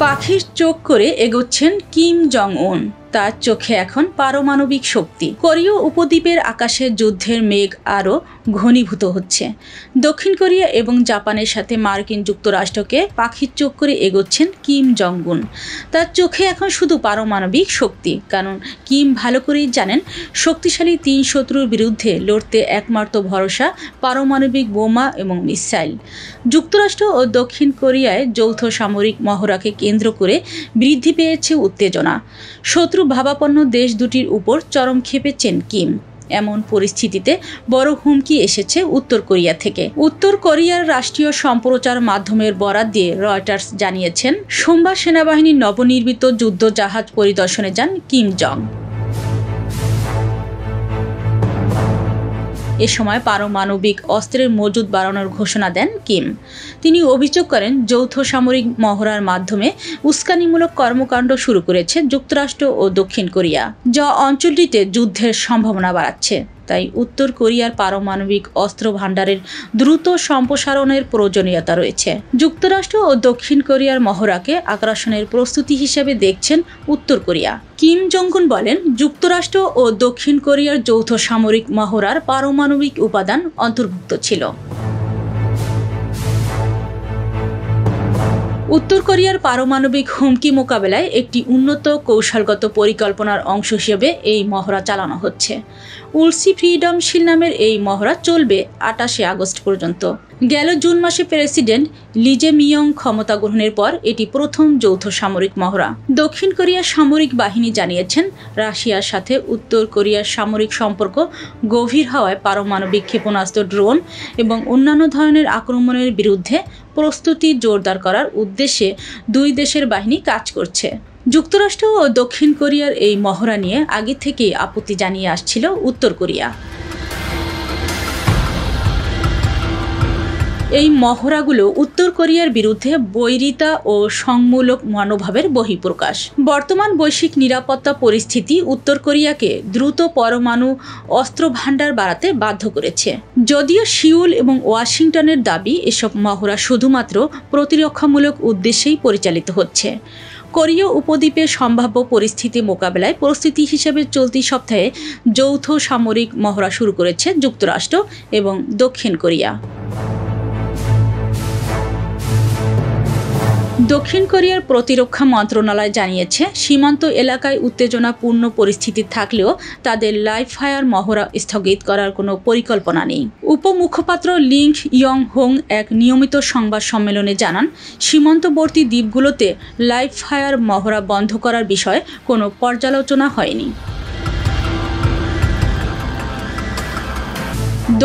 পাখির চোখ করে এগোচ্ছেন কিম জং উন। তার চোখে এখন পারমাণবিক শক্তি। কোরীয় উপদ্বীপের আকাশে যুদ্ধের মেঘ আরও ঘনীভূত হচ্ছে। দক্ষিণ কোরিয়া এবং জাপানের সাথে মার্কিন যুক্তরাষ্ট্রকে পাখির চোখ করে এগোচ্ছেন কিম জং উন। তার চোখে এখন শুধু পারমাণবিক শক্তি, কারণ কিম ভালো করেই জানেন শক্তিশালী তিন শত্রুর বিরুদ্ধে লড়তে একমাত্র ভরসা পারমাণবিক বোমা এবং মিসাইল। যুক্তরাষ্ট্র ও দক্ষিণ কোরিয়ায় যৌথ সামরিক মহড়াকে কেন্দ্র করে বৃদ্ধি পেয়েছে উত্তেজনা। শত্রু ভাবাপন্ন দেশ দুটির উপর চরম ক্ষেপেছেন কিম। এমন পরিস্থিতিতে বড় হুমকি এসেছে উত্তর কোরিয়া থেকে। উত্তর কোরিয়ার রাষ্ট্রীয় সম্প্রচার মাধ্যমের বরাত দিয়ে রয়টার্স জানিয়েছেন, সোমবার সেনাবাহিনীর নবনির্মিত যুদ্ধ জাহাজ পরিদর্শনে যান কিম জং। এ সময় পারমাণবিক অস্ত্রের মজুদ বাড়ানোর ঘোষণা দেন কিম। তিনি অভিযোগ করেন, যৌথ সামরিক মহড়ার মাধ্যমে উস্কানিমূলক কর্মকাণ্ড শুরু করেছে যুক্তরাষ্ট্র ও দক্ষিণ কোরিয়া, যা অঞ্চলটিতে যুদ্ধের সম্ভাবনা বাড়াচ্ছে। তাই উত্তর কোরিয়ার পারমাণবিক অস্ত্র ভাণ্ডারের দ্রুত সম্প্রসারণের প্রয়োজনীয়তা রয়েছে। যুক্তরাষ্ট্র ও দক্ষিণ কোরিয়ার মহড়াকে আগ্রাসনের প্রস্তুতি হিসেবে দেখছেন উত্তর কোরিয়া। কিম জং উন বলেন, যুক্তরাষ্ট্র ও দক্ষিণ কোরিয়ার যৌথ সামরিক মহড়ার পারমাণবিক উপাদান অন্তর্ভুক্ত ছিল। উত্তর কোরিয়ার পারমাণবিক হুমকি মোকাবেলায় একটি উন্নত কৌশলগত পরিকল্পনার অংশ হিসেবে এই মহড়া চালানো হচ্ছে। উলসি ফ্রিডম শিল নামের এই মহড়া চলবে 28 আগস্ট পর্যন্ত। গেল জুন মাসে প্রেসিডেন্ট লি জে মিয়ং ক্ষমতা গ্রহণের পর এটি প্রথম যৌথ সামরিক মহড়া। দক্ষিণ কোরিয়ার সামরিক বাহিনী জানিয়েছেন, রাশিয়ার সাথে উত্তর কোরিয়ার সামরিক সম্পর্ক গভীর হওয়ায় পারমাণবিক ক্ষেপণাস্ত্র, ড্রোন এবং অন্যান্য ধরনের আক্রমণের বিরুদ্ধে প্রস্তুতি জোরদার করার উদ্দেশ্যে দুই দেশের বাহিনী কাজ করছে। যুক্তরাষ্ট্র ও দক্ষিণ কোরিয়ার এই মহড়া নিয়ে আগে থেকেই আপত্তি জানিয়ে আসছিল উত্তর কোরিয়া। এই মহড়াগুলো উত্তর কোরিয়ার বিরুদ্ধে বৈরিতা ও সংমূলক মনোভাবের বহিঃপ্রকাশ। বর্তমান বৈশ্বিক নিরাপত্তা পরিস্থিতি উত্তর কোরিয়াকে দ্রুত পরমাণু অস্ত্র ভাণ্ডার বাড়াতে বাধ্য করেছে। যদিও সিউল এবং ওয়াশিংটনের দাবি, এসব মহড়া শুধুমাত্র প্রতিরক্ষামূলক উদ্দেশ্যেই পরিচালিত হচ্ছে। কোরীয় উপদ্বীপে সম্ভাব্য পরিস্থিতি মোকাবেলায় প্রস্তুতি হিসেবে চলতি সপ্তাহে যৌথ সামরিক মহড়া শুরু করেছে যুক্তরাষ্ট্র এবং দক্ষিণ কোরিয়া। দক্ষিণ কোরিয়ার প্রতিরক্ষা মন্ত্রণালয় জানিয়েছে, সীমান্ত এলাকায় উত্তেজনাপূর্ণ পরিস্থিতি থাকলেও তাদের লাইভ ফায়ার মহড়া স্থগিত করার কোনো পরিকল্পনা নেই। উপমুখপাত্র লিং ইয়ং হোং এক নিয়মিত সংবাদ সম্মেলনে জানান, সীমান্তবর্তী দ্বীপগুলোতে লাইভ ফায়ার মহড়া বন্ধ করার বিষয়ে কোনো পর্যালোচনা হয়নি।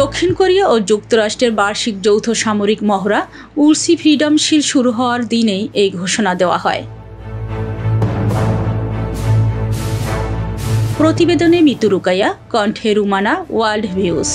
দক্ষিণ কোরিয়া ও যুক্তরাষ্ট্রের বার্ষিক যৌথ সামরিক মহড়া উলসি ফ্রিডম শিল শুরু হওয়ার দিনেই এই ঘোষণা দেওয়া হয়। প্রতিবেদনে মিতু রুকাইয়া, কণ্ঠে রুমানা, ওয়ার্ল্ড ভিউজ।